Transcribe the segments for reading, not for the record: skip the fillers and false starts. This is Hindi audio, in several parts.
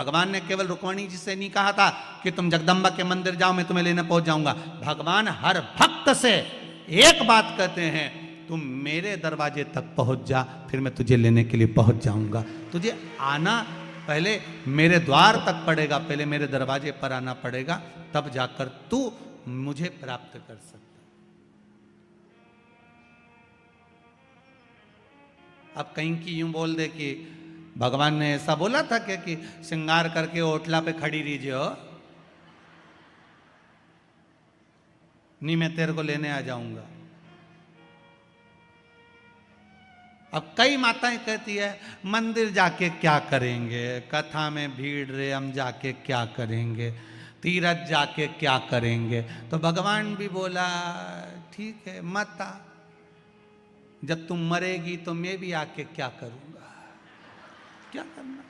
भगवान ने केवल रुक्मणी जी से नहीं कहा था कि तुम जगदम्बा के मंदिर जाओ, मैं तुम्हें लेने पहुंच जाऊंगा। भगवान हर भक्त से एक बात कहते हैं, तुम मेरे दरवाजे तक पहुंच जा, फिर मैं तुझे लेने के लिए पहुंच जाऊंगा। तुझे आना पहले मेरे द्वार तक पड़ेगा, पहले मेरे दरवाजे पर आना पड़ेगा, तब जाकर तू मुझे प्राप्त कर सकता। अब कहीं की यूं बोल दे कि भगवान ने ऐसा बोला था कि श्रृंगार करके ओटला पे खड़ी रहीजिए हो, नहीं मैं तेरे को लेने आ जाऊंगा। अब कई माताएं कहती है मंदिर जाके क्या करेंगे, कथा में भीड़ रे हम जाके क्या करेंगे, तीरथ जाके क्या करेंगे। तो भगवान भी बोला ठीक है मत आ, जब तुम मरेगी तो मैं भी आके क्या करूंगा, क्या करना।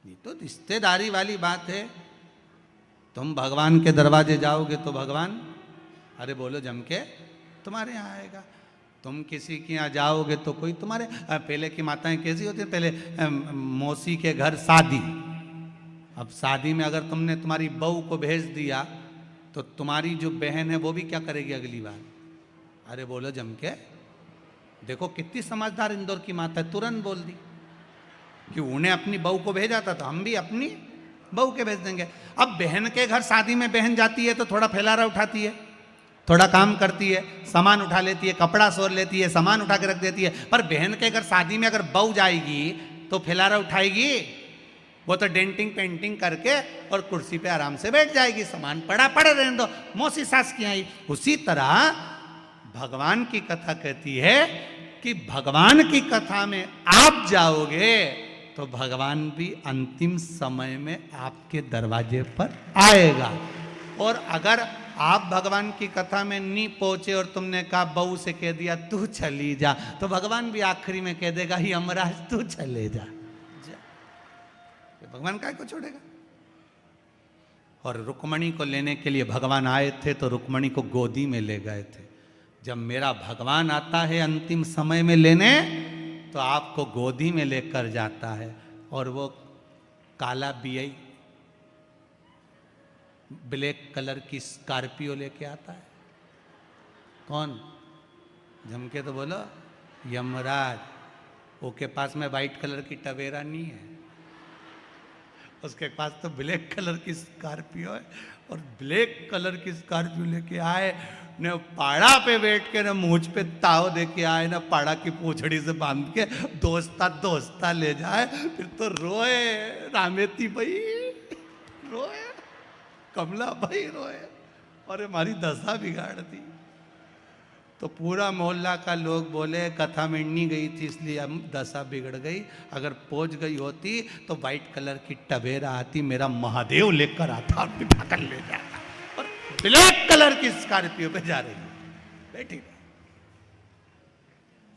ये तो रिश्तेदारी वाली बात है। तुम भगवान के दरवाजे जाओगे तो भगवान अरे बोलो जम के तुम्हारे यहाँ आएगा। तुम किसी के यहाँ जाओगे तो कोई तुम्हारे, पहले की माताएं कैसी होती है, पहले मौसी के घर शादी, अब शादी में अगर तुमने तुम्हारी बहू को भेज दिया तो तुम्हारी जो बहन है वो भी क्या करेगी अगली बार, अरे बोलो जम के। देखो कितनी समझदार इंदौर की माता है, तुरंत बोल दी कि उन्हें अपनी बहू को भेजा था तो हम भी अपनी बहू के भेज देंगे। अब बहन के घर शादी में बहन जाती है तो थोड़ा फैलारा उठाती है, थोड़ा काम करती है, सामान उठा लेती है, कपड़ा सोर लेती है, सामान उठा के रख देती है। पर बहन के घर शादी में अगर बहू जाएगी तो फैलारा उठाएगी, वो तो डेंटिंग पेंटिंग करके और कुर्सी पे आराम से बैठ जाएगी, सामान पड़ा पड़े रहने दो, मौसी सास की आई। उसी तरह भगवान की कथा कहती है कि भगवान की कथा में आप जाओगे तो भगवान भी अंतिम समय में आपके दरवाजे पर आएगा। और अगर आप भगवान की कथा में नहीं पहुंचे और तुमने कहा बहू से कह दिया तू चली जा, तो भगवान भी आखिरी में कह देगा ही यमराज तू चले जा, भगवान काय को छोड़ेगा। और रुक्मणी को लेने के लिए भगवान आए थे तो रुक्मणी को गोदी में ले गए थे। जब मेरा भगवान आता है अंतिम समय में लेने तो आपको गोदी में लेकर जाता है, और वो काला बीआई ब्लैक कलर की स्कॉर्पियो लेके आता है। कौन? झमके तो बोलो यमराज। वो के पास में वाइट कलर की टवेरा नहीं है, उसके पास तो ब्लैक कलर की स्कॉर्पियो है। और ब्लैक कलर की स्कॉर्पियो लेके आए, न पाड़ा पे बैठ के न मूंछ पे ताव दे के आए, न पाड़ा की पूछड़ी से बांध के दोस्ता दोस्ता ले जाए, फिर तो रोए रामेती भाई रोए, कमला भाई रोए, और हमारी दशा बिगाड़ दी। तो पूरा मोहल्ला का लोग बोले कथा में नहीं गई थी इसलिए हम दशा बिगड़ गई, अगर पहुंच गई होती तो वाइट कलर की टवेरा आती, मेरा महादेव लेकर आता और बिठाकर ले जाता, और ब्लैक कलर की स्कॉर्पियो पे जा रही बैठी।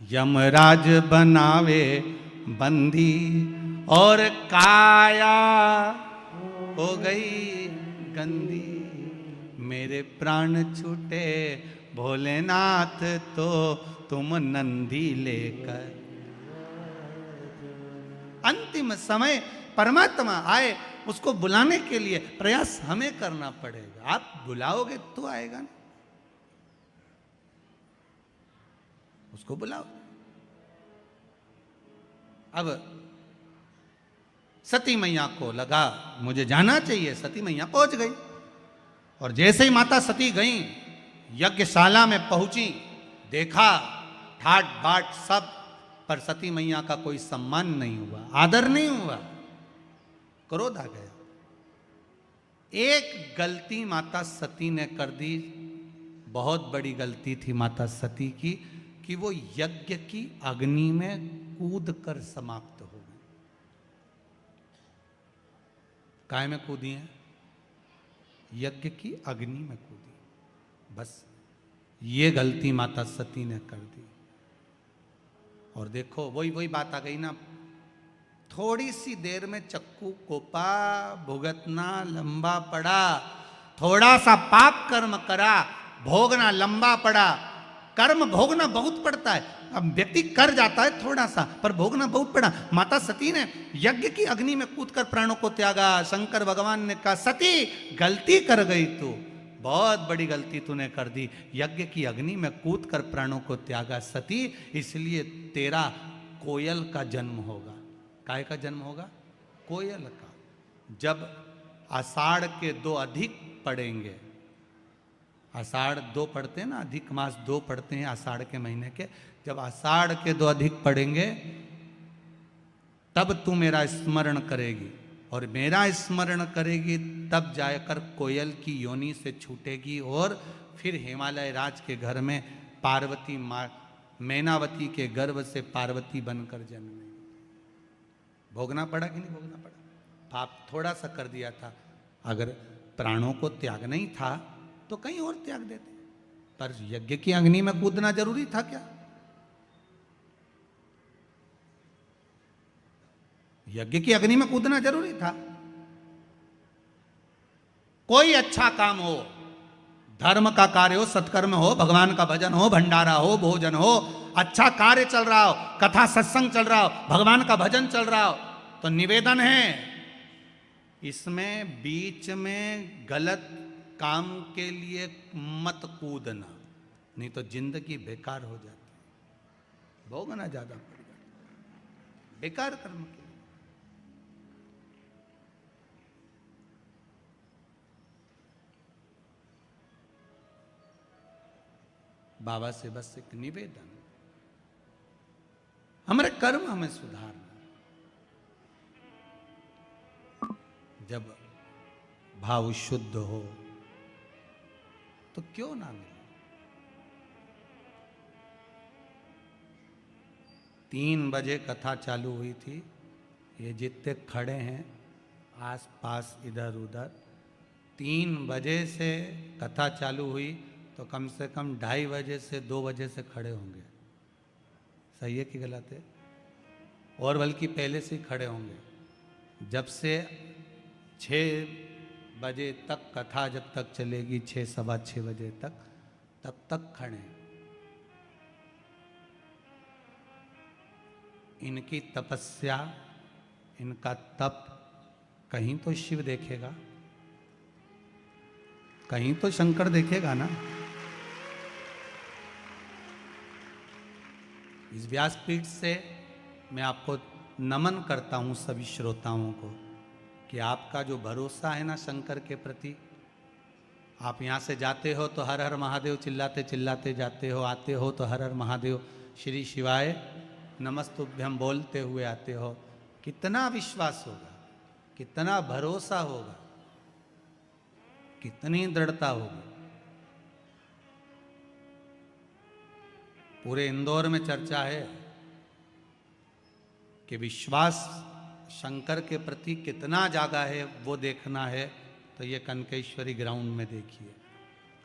यमराज बनावे बंदी और काया हो गई गंदी, मेरे प्राण छूटे भोलेनाथ तो तुम नंदी लेकर। अंतिम समय परमात्मा आए, उसको बुलाने के लिए प्रयास हमें करना पड़ेगा। आप बुलाओगे तो आएगा ना, उसको बुलाओ। अब सती मैया को लगा मुझे जाना चाहिए, सती मैया पहुंच गई, और जैसे ही माता सती गई यज्ञशाला में पहुंची, देखा ठाट बाट सब, पर सती मैया का कोई सम्मान नहीं हुआ, आदर नहीं हुआ, क्रोध आ गया। एक गलती माता सती ने कर दी, बहुत बड़ी गलती थी माता सती की, कि वो यज्ञ की अग्नि में कूद कर समाप्त हो गई। काय में कूदी है? यज्ञ की अग्नि में कूदी। बस ये गलती माता सती ने कर दी। और देखो वही बात आ गई ना, थोड़ी सी देर में चक्कू कोपा, भुगतना लंबा पड़ा, थोड़ा सा पाप कर्म करा, भोगना लंबा पड़ा, कर्म भोगना बहुत पड़ता है। अब व्यक्ति कर जाता है थोड़ा सा, पर भोगना बहुत पड़ा। माता सती ने यज्ञ की अग्नि में कूदकर प्राणों को त्यागा। शंकर भगवान ने कहा, सती गलती कर गई तू, बहुत बड़ी गलती तूने कर दी, यज्ञ की अग्नि में कूदकर प्राणों को त्यागा सती, इसलिए तेरा कोयल का जन्म होगा। काय का जन्म होगा? कोयल का। जब आषाढ़ के 2 अधिक पड़ेंगे, आषाढ़ 2 पढ़ते हैं ना, अधिक मास 2 पढ़ते हैं आषाढ़ के महीने के, जब आषाढ़ के 2 अधिक पढ़ेंगे तब तू मेरा स्मरण करेगी, और मेरा स्मरण करेगी तब जाकर कोयल की योनि से छूटेगी और फिर हिमालय राज के घर में पार्वती माँ मैनावती के गर्भ से पार्वती बनकर जन्मेगी। भोगना पड़ा कि नहीं भोगना पड़ा? पाप थोड़ा सा कर दिया था। अगर प्राणों को त्यागना ही था तो कहीं और त्याग देते, पर यज्ञ की अग्नि में कूदना जरूरी था क्या? यज्ञ की अग्नि में कूदना जरूरी था? कोई अच्छा काम हो, धर्म का कार्य हो, सत्कर्म हो, भगवान का भजन हो, भंडारा हो, भोजन हो, अच्छा कार्य चल रहा हो, कथा सत्संग चल रहा हो, भगवान का भजन चल रहा हो, तो निवेदन है इसमें बीच में गलत काम के लिए मत कूदना, नहीं तो जिंदगी बेकार हो जाती, भोगना ज्यादा पड़ जाता बेकार कर्म के। बाबा से बस एक निवेदन, हमारे कर्म हमें सुधारना। जब भाव शुद्ध हो तो क्यों ना मिले। 3 बजे कथा चालू हुई थी, ये जितने खड़े हैं आस पास इधर उधर, 3 बजे से कथा चालू हुई तो कम से कम 2:30 बजे से 2 बजे से खड़े होंगे। सही है कि गलत है? और बल्कि पहले से ही खड़े होंगे। जब से 6 बजे तक कथा जब तक चलेगी, 6 सवा 6 बजे तक, तब तक खड़े। इनकी तपस्या, इनका तप कहीं तो शिव देखेगा, कहीं तो शंकर देखेगा ना। इस व्यासपीठ से मैं आपको नमन करता हूं सभी श्रोताओं को कि आपका जो भरोसा है ना शंकर के प्रति, आप यहाँ से जाते हो तो हर हर महादेव चिल्लाते चिल्लाते जाते हो, आते हो तो हर हर महादेव श्री शिवाय नमस्तुभ्यम बोलते हुए आते हो। कितना विश्वास होगा, कितना भरोसा होगा, कितनी दृढ़ता होगी। पूरे इंदौर में चर्चा है कि विश्वास शंकर के प्रति कितना जागा है, वो देखना है तो ये कनकेश्वरी ग्राउंड में देखिए।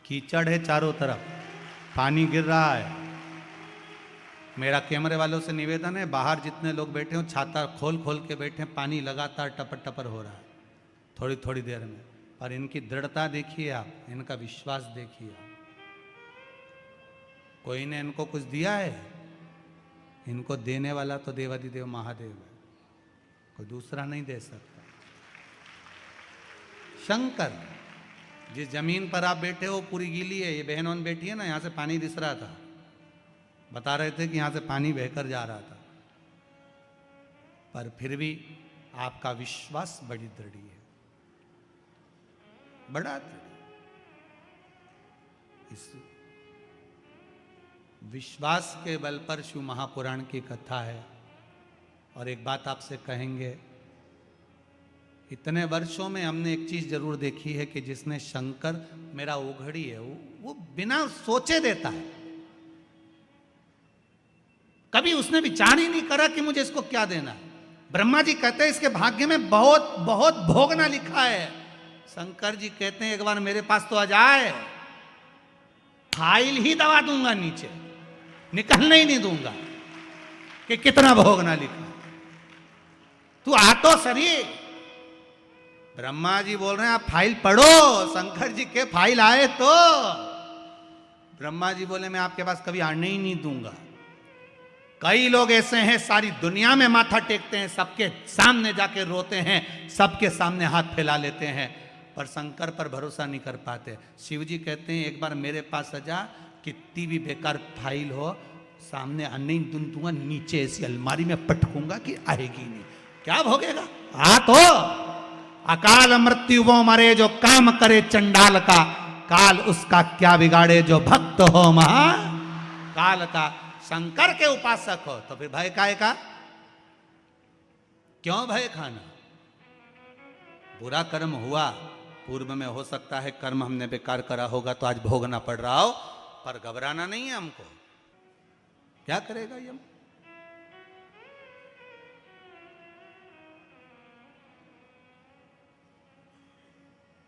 कीचड़ है चारों तरफ, पानी गिर रहा है। मेरा कैमरे वालों से निवेदन है, बाहर जितने लोग बैठे हो छाता खोल खोल के बैठे, पानी लगातार टपर टपर हो रहा है थोड़ी थोड़ी देर में। पर इनकी दृढ़ता देखिए आप, इनका विश्वास देखिए आप। कोई ने इनको कुछ दिया है? इनको देने वाला तो देवाधिदेव महादेव है, कोई दूसरा नहीं दे सकता। शंकर, जिस जमीन पर आप बैठे हो पूरी गीली है, ये बहन वन बैठी है ना, यहां से पानी दिस रहा था, बता रहे थे कि यहां से पानी बहकर जा रहा था, पर फिर भी आपका विश्वास बड़ी दृढ़ है, बड़ा दृढ़। इस विश्वास के बल पर शिव महापुराण की कथा है। और एक बात आपसे कहेंगे, इतने वर्षों में हमने एक चीज जरूर देखी है कि जिसने शंकर मेरा ओघड़ी है, वो बिना सोचे देता है। कभी उसने विचार ही नहीं करा कि मुझे इसको क्या देना है। ब्रह्मा जी कहते हैं इसके भाग्य में बहुत बहुत भोगना लिखा है। शंकर जी कहते हैं एक बार मेरे पास तो आ जाए, फाइल ही दबा दूंगा नीचे, निकलने ही नहीं दूंगा कि कितना भोगना लिखा। तू आ तो सही। ब्रह्मा जी बोल रहे हैं आप फाइल पढ़ो, शंकर जी के फाइल आए तो ब्रह्मा जी बोले मैं आपके पास कभी आने ही नहीं दूंगा। कई लोग ऐसे हैं सारी दुनिया में माथा टेकते हैं, सबके सामने जाके रोते हैं, सबके सामने हाथ फैला लेते हैं, पर शंकर पर भरोसा नहीं कर पाते। शिव जी कहते हैं एक बार मेरे पास आ जा, कितनी भी बेकार फाइल हो सामने नहीं दूंगा, नीचे ऐसी अलमारी में पटकूंगा कि आएगी नहीं। क्या भोगेगा? आ तो अकाल मृत्यु वो मरे जो काम करे चंडाल का, काल उसका क्या बिगाड़े जो भक्त हो महा काल का। शंकर के उपासक हो तो फिर भय काहे का? क्यों भय खाना? बुरा कर्म हुआ पूर्व में, हो सकता है कर्म हमने बेकार करा होगा तो आज भोगना पड़ रहा हो, पर घबराना नहीं है हमको। क्या करेगा यम?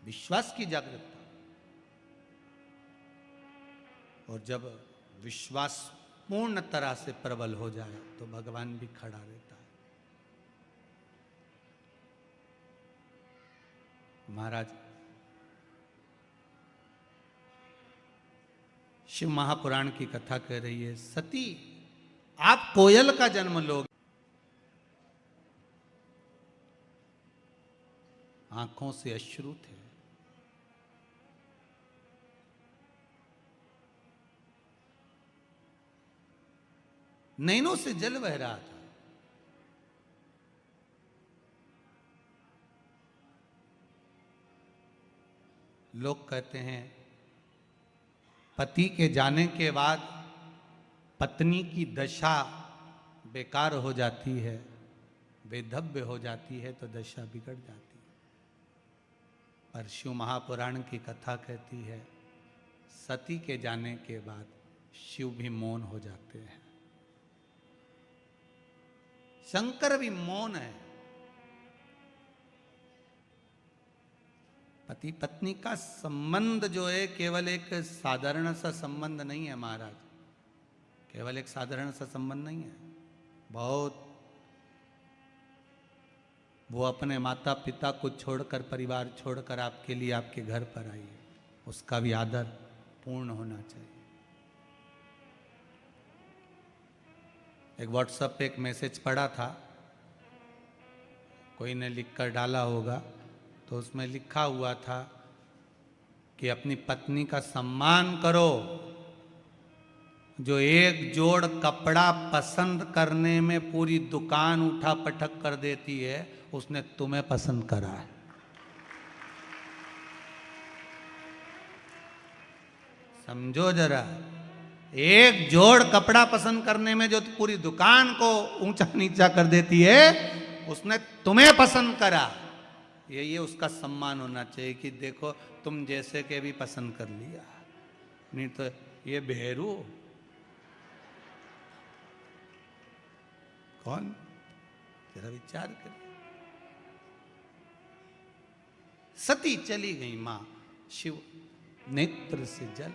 विश्वास की जागरूकता, और जब विश्वास पूर्ण तरह से प्रबल हो जाए तो भगवान भी खड़ा रहता है। महाराज शिव महापुराण की कथा कह रही है, सती आप कोयल का जन्म लोगे, आंखों से अश्रु थे, नैनों से जल बह रहा था। लोग कहते हैं पति के जाने के बाद पत्नी की दशा बेकार हो जाती है, बेधव्य हो जाती है, तो दशा बिगड़ जाती है। पर शिव महापुराण की कथा कहती है सती के जाने के बाद शिव भी मौन हो जाते हैं, शंकर भी मौन है। पति पत्नी का संबंध जो है केवल एक साधारण सा संबंध नहीं है महाराज, केवल एक साधारण सा संबंध नहीं है। बहुत, वो अपने माता पिता को छोड़कर, परिवार छोड़कर आपके लिए आपके घर पर आई है, उसका भी आदर पूर्ण होना चाहिए। एक व्हाट्सएप पे एक मैसेज पड़ा था, कोई ने लिखकर डाला होगा, तो उसमें लिखा हुआ था कि अपनी पत्नी का सम्मान करो, जो एक जोड़ कपड़ा पसंद करने में पूरी दुकान उठा पटक कर देती है, उसने तुम्हें पसंद करा है। समझो जरा, एक जोड़ कपड़ा पसंद करने में जो पूरी दुकान को ऊंचा नीचा कर देती है, उसने तुम्हें पसंद करा। ये उसका सम्मान होना चाहिए कि देखो तुम जैसे के भी पसंद कर लिया, नहीं तो ये भेरू कौन, जरा विचार कर। सती चली गई मां, शिव नेत्र से जल,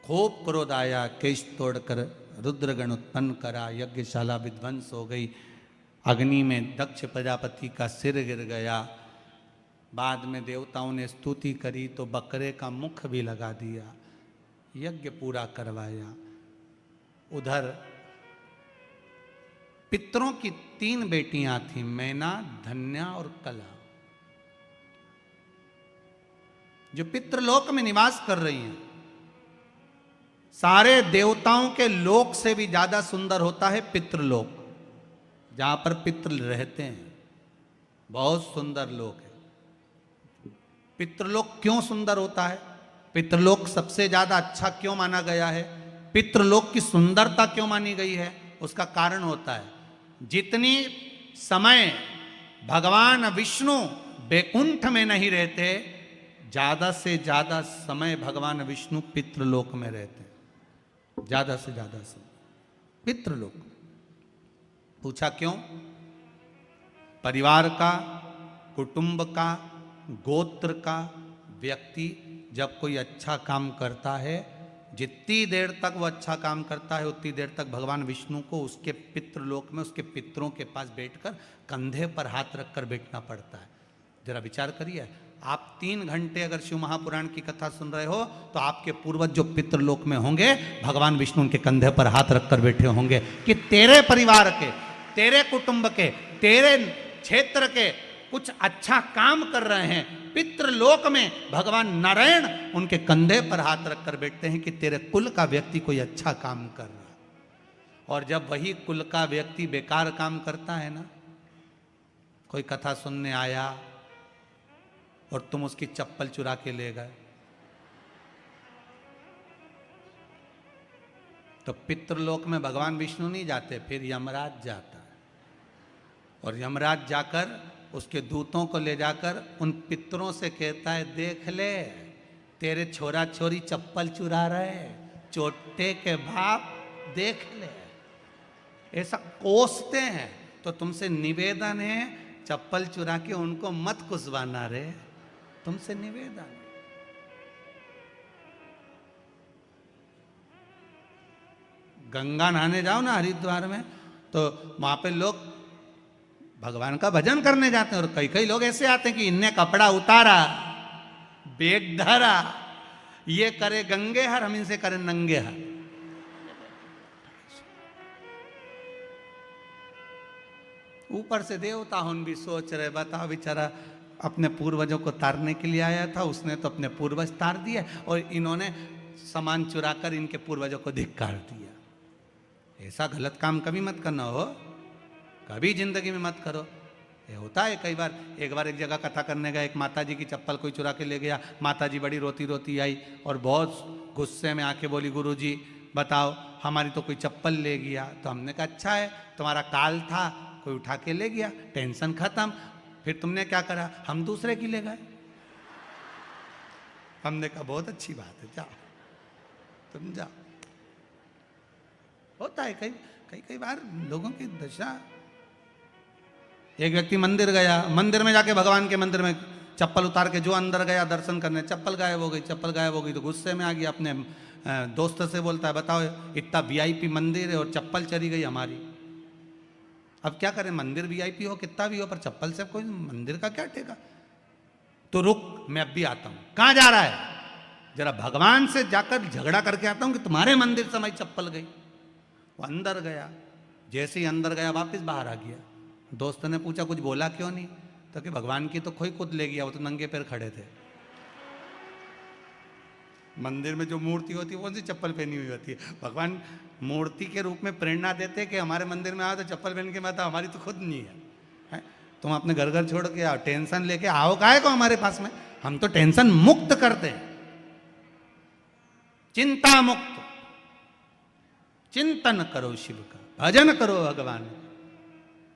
खूब क्रोध आया, केश तोड़कर रुद्रगण उत्पन्न करा, यज्ञशाला विध्वंस हो गई, अग्नि में दक्ष प्रजापति का सिर गिर गया। बाद में देवताओं ने स्तुति करी तो बकरे का मुख भी लगा दिया, यज्ञ पूरा करवाया। उधर पितरों की 3 बेटियां थीं, मैना, धन्या और कला, जो पितृलोक में निवास कर रही हैं। सारे देवताओं के लोक से भी ज्यादा सुंदर होता है पितृलोक, जहां पर पितृ रहते हैं, बहुत सुंदर लोक है। पितृलोक क्यों सुंदर होता है? पितृलोक सबसे ज्यादा अच्छा क्यों माना गया है? पितृलोक की सुंदरता क्यों मानी गई है? उसका कारण होता है, जितनी समय भगवान विष्णु बैकुंठ में नहीं रहते, ज्यादा से ज्यादा समय भगवान विष्णु पितृलोक में रहते हैं, ज्यादा से ज्यादा समय पितृलोक। पूछा क्यों? परिवार का, कुटुंब का, गोत्र का व्यक्ति जब कोई अच्छा काम करता है, जितनी देर तक वो अच्छा काम करता है उतनी देर तक भगवान विष्णु को उसके पितृलोक में, उसके पितरों के पास बैठकर कंधे पर हाथ रखकर बैठना पड़ता है। जरा विचार करिए, आप 3 घंटे अगर शिव महापुराण की कथा सुन रहे हो तो आपके पूर्वज जो पितृलोक में होंगे, भगवान विष्णु उनके कंधे पर हाथ रखकर बैठे होंगे कि तेरे परिवार के, तेरे कुटुंब के, तेरे क्षेत्र के कुछ अच्छा काम कर रहे हैं। पितृलोक में भगवान नारायण उनके कंधे पर हाथ रखकर बैठते हैं कि तेरे कुल का व्यक्ति कोई अच्छा काम कर रहा है। और जब वही कुल का व्यक्ति बेकार काम करता है ना, कोई कथा सुनने आया और तुम उसकी चप्पल चुरा के ले गए, तो पितृलोक में भगवान विष्णु नहीं जाते, फिर यमराज जाता है। और यमराज जाकर उसके दूतों को ले जाकर उन पितरों से कहता है, देख ले तेरे छोरा छोरी चप्पल चुरा रहे, चोटे के बाप देख ले। ऐसा कोसते हैं। तो तुमसे निवेदन है, चप्पल चुरा के उनको मत कुसवाना रे, तुमसे निवेदन। गंगा नहाने जाओ ना हरिद्वार में, तो वहां पे लोग भगवान का भजन करने जाते हैं और कई कई लोग ऐसे आते हैं कि इनने कपड़ा उतारा, बेग धरा, ये करे गंगे हर, हम इनसे करें नंगे हर। ऊपर से देवता हम भी सोच रहे, बताओ बेचारा अपने पूर्वजों को तारने के लिए आया था, उसने तो अपने पूर्वज तार दिए और इन्होंने सामान चुराकर इनके पूर्वजों को धिक्कार दिया। ऐसा गलत काम कभी मत करना हो, कभी जिंदगी में मत करो। ये होता है कई बार। एक बार एक जगह कथा करने गया, एक माता जी की चप्पल कोई चुरा के ले गया। माता जी बड़ी रोती रोती आई और बहुत गुस्से में आके बोली, गुरुजी बताओ हमारी तो कोई चप्पल ले गया। तो हमने कहा अच्छा है, तुम्हारा काल था, कोई उठा के ले गया, टेंशन खत्म। फिर तुमने क्या करा? हम दूसरे की ले गए। हमने कहा बहुत अच्छी बात है, जाओ तुम जाओ। होता है कई बार लोगों की दशा। एक व्यक्ति मंदिर गया, मंदिर में जाके भगवान के मंदिर में चप्पल उतार के जो अंदर गया दर्शन करने, चप्पल गायब हो गई। चप्पल गायब हो गई तो गुस्से में आ गया, अपने दोस्त से बोलता है, बताओ इतना वीआईपी मंदिर है और चप्पल चली गई हमारी, अब क्या करें? मंदिर वीआईपी हो कितना भी हो, पर चप्पल से कोई मंदिर का क्या ठेका? तो रुक, मैं अब भी आता हूं। कहां जा रहा है? जरा भगवान से जाकर झगड़ा करके आता हूं कि तुम्हारे मंदिर से हमारी चप्पल गई। वो अंदर गया, जैसे ही अंदर गया वापस बाहर आ गया। दोस्त ने पूछा कुछ बोला क्यों नहीं? तो कि भगवान की तो कोई खुद ले गया, वो तो नंगे पैर खड़े थे। मंदिर में जो मूर्ति होती है कौन सी चप्पल पहनी हुई होती है? भगवान मूर्ति के रूप में प्रेरणा देते कि हमारे मंदिर में आओ तो चप्पल पहन के मत आओ, हमारी तो खुद नहीं है। तुम अपने घर घर छोड़ के आओ, टेंशन लेके आओ काहे को हमारे पास में? हम तो टेंशन मुक्त करते हैं, चिंता मुक्त। चिंतन करो शिव का, भजन करो भगवान।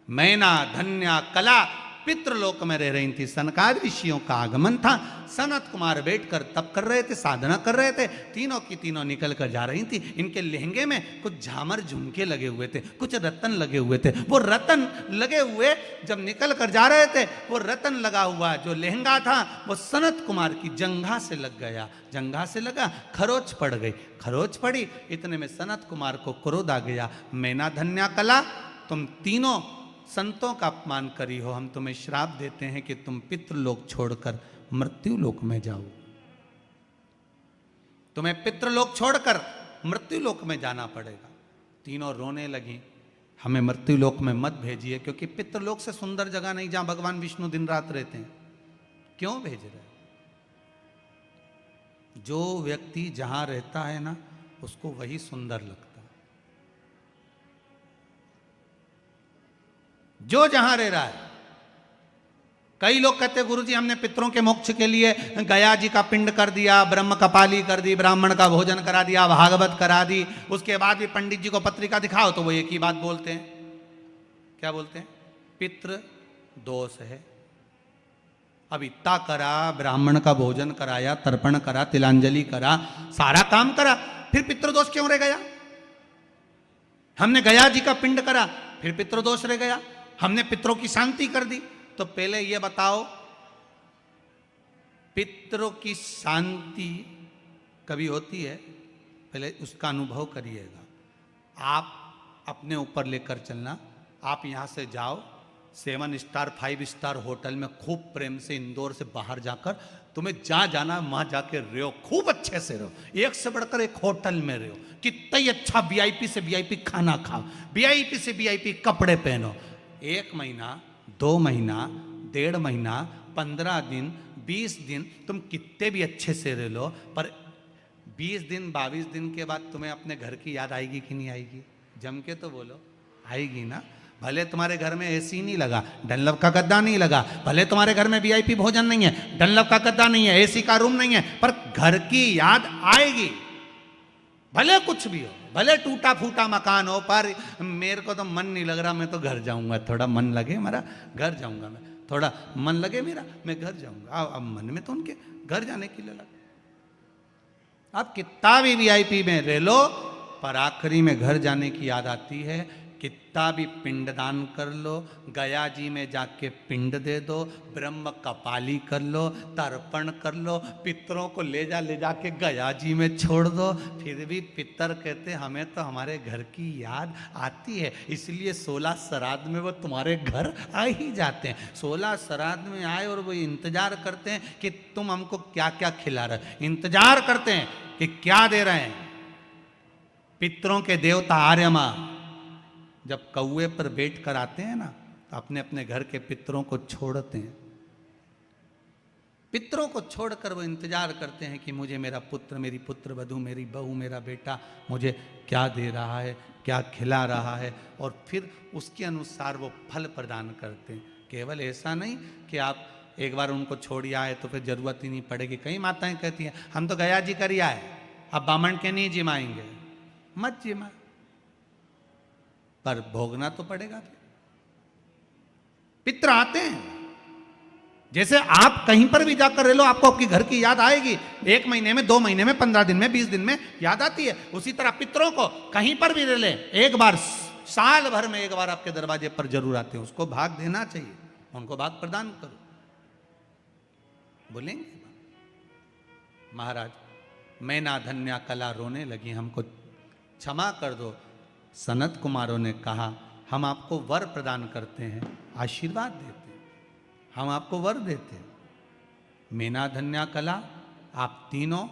मैना धन्या कला पितृलोक में रह रही थी। सनकादि ऋषियों का आगमन था। सनत कुमार बैठकर तप कर रहे थे, साधना कर रहे थे। तीनों की तीनों निकल कर जा रही थी। इनके लहंगे में कुछ झामर झुमके लगे हुए थे, कुछ रतन लगे हुए थे। वो रतन लगे हुए जब निकल कर जा रहे थे, वो रतन लगा हुआ जो लहंगा था वो सनत कुमार की जंघा से लग गया। जंघा से लगा, खरोच पड़ गई। खरोच पड़ी, इतने में सनत कुमार को क्रोध आ गया। मैना धन्या कला, तुम तीनों संतों का अपमान करी हो, हम तुम्हें श्राप देते हैं कि तुम पितृलोक छोड़कर मृत्युलोक में जाओ। तुम्हें पितृलोक छोड़कर मृत्युलोक में जाना पड़ेगा। तीनों रोने लगी, हमें मृत्युलोक में मत भेजिए, क्योंकि पितृलोक से सुंदर जगह नहीं जहां भगवान विष्णु दिन रात रहते हैं। क्यों भेज रहे? जो व्यक्ति जहां रहता है ना, उसको वही सुंदर लगता है। जो जहां रह रहा है। कई लोग कहते हैं गुरुजी हमने पितरों के मोक्ष के लिए गया जी का पिंड कर दिया, ब्रह्म कपाली कर दी, ब्राह्मण का भोजन करा दिया, भागवत करा दी, उसके बाद भी पंडित जी को पत्रिका दिखाओ तो वो एक ही बात बोलते हैं। क्या बोलते हैं? पितृ दोष है। अब इतना करा, ब्राह्मण का भोजन कराया, तर्पण करा, तिलांजलि करा, सारा काम करा, फिर पितृदोष क्यों रह गया? हमने गया जी का पिंड करा, फिर पितृदोष रह गया। हमने पितरों की शांति कर दी। तो पहले यह बताओ, पितरों की शांति कभी होती है? पहले उसका अनुभव करिएगा। आप अपने ऊपर लेकर चलना। आप यहां से जाओ 7 स्टार 5 स्टार होटल में खूब प्रेम से इंदौर से बाहर जाकर तुम्हें जहां जाना वहां जाके रहो, खूब अच्छे से रहो, एक से बढ़कर एक होटल में रहो, कितना ही अच्छा वीआईपी से वीआईपी खाना खाओ, वीआईपी से वीआईपी कपड़े पहनो। 1 महीना 2 महीना 1.5 महीना 15 दिन 20 दिन तुम कितने भी अच्छे से रह लो, पर 20 दिन 22 दिन के बाद तुम्हें अपने घर की याद आएगी कि नहीं आएगी? जम के तो बोलो, आएगी ना। भले तुम्हारे घर में एसी नहीं लगा, डनलप का गद्दा नहीं लगा, भले तुम्हारे घर में वीआईपी भोजन नहीं है, डनलप का गद्दा नहीं है, एसी का रूम नहीं है, पर घर की याद आएगी। भले कुछ भी हो, भले टूटा फूटा मकान हो, पर मेरे को तो मन नहीं लग रहा, मैं तो घर जाऊंगा। थोड़ा मन लगे मेरा, घर जाऊंगा मैं। थोड़ा मन लगे मेरा, मैं घर जाऊंगा। अब मन में तो उनके घर जाने के लिए लगा। आप कितना भी वीआईपी में रह लो, पर आखिरी में घर जाने की याद आती है। कितना भी पिंडदान कर लो, गया जी में जाके पिंड दे दो, ब्रह्म कपाली कर लो, तर्पण कर लो, पितरों को ले जाके गया जी में छोड़ दो, फिर भी पितर कहते हमें तो हमारे घर की याद आती है। इसलिए 16 श्राद्ध में वो तुम्हारे घर आ ही जाते हैं। 16 श्राद्ध में आए और वो इंतजार करते हैं कि तुम हमको क्या क्या खिला रहे, इंतजार करते हैं कि क्या दे रहे हैं। पितरों के देवता आर्यमा जब कौए पर बैठ कर आते हैं ना, तो अपने अपने घर के पितरों को छोड़ते हैं। पितरों को छोड़कर वो इंतजार करते हैं कि मुझे मेरा पुत्र, मेरी पुत्र वधू, मेरी बहू, मेरा बेटा मुझे क्या दे रहा है, क्या खिला रहा है, और फिर उसके अनुसार वो फल प्रदान करते हैं। केवल ऐसा नहीं कि आप एक बार उनको छोड़ आए तो फिर जरूरत ही नहीं पड़ेगी। कई माताएं कहती हैं हम तो गया जी कर आए, अब बामण के नहीं जिमाएंगे। मत जिमा, पर भोगना तो पड़ेगा। पितर आते हैं, जैसे आप कहीं पर भी जाकर रह लो, आपको आपकी घर की याद आएगी। 1 महीने में, 2 महीने में, 15 दिन में, 20 दिन में याद आती है। उसी तरह पितरों को कहीं पर भी रह ले, एक बार साल भर में एक बार आपके दरवाजे पर जरूर आते हैं। उसको भाग देना चाहिए, उनको भाग प्रदान करो। बोलेंगे महाराज मैं ना धन्या कला रोने लगी, हमको क्षमा कर दो। सनत कुमारों ने कहा हम आपको वर प्रदान करते हैं, आशीर्वाद देते हैं, हम आपको वर देते हैं। मेना धन्या कला, आप तीनों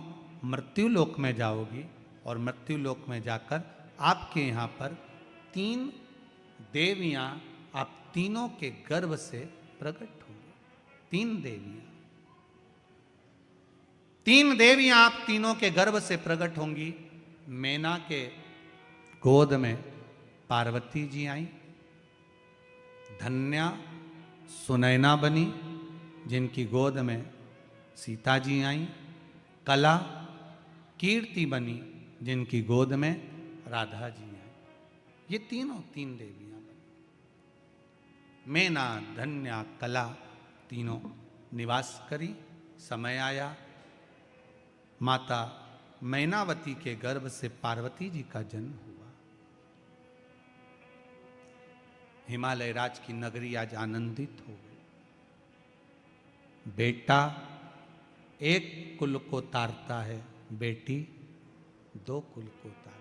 मृत्यु लोक में जाओगी, और मृत्यु लोक में जाकर आपके यहाँ पर 3 देवियाँ आप तीनों के गर्भ से प्रकट होंगी। 3 देवियाँ, 3 देवियाँ आप तीनों के गर्भ से प्रकट होंगी। मेना के गोद में पार्वती जी आई, धन्या सुनैना बनी जिनकी गोद में सीता जी आई, कला कीर्ति बनी जिनकी गोद में राधा जी आई। ये तीनों 3 देवियां बनी। मेना धन्या कला तीनों निवास करी। समय आया, माता मैनावती के गर्भ से पार्वती जी का जन्म हुआ। हिमालय राज की नगरी आज आनंदित हो गई। बेटा एक कुल को तारता है, बेटी 2 कुल को तारती।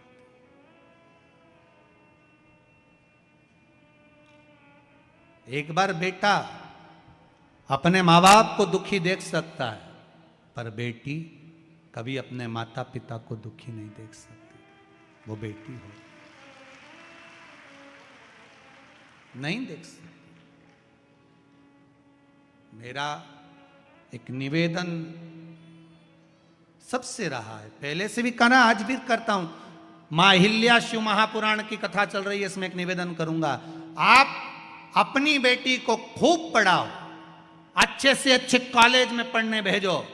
एक बार बेटा अपने माँ बाप को दुखी देख सकता है, पर बेटी कभी अपने माता पिता को दुखी नहीं देख सकती। वो बेटी हो नहीं देख सकती। मेरा एक निवेदन सबसे रहा है, पहले से भी करना, आज भी करता हूं। मां अहिल्या शिव महापुराण की कथा चल रही है, इसमें एक निवेदन करूंगा। आप अपनी बेटी को खूब पढ़ाओ, अच्छे से अच्छे कॉलेज में पढ़ने भेजो,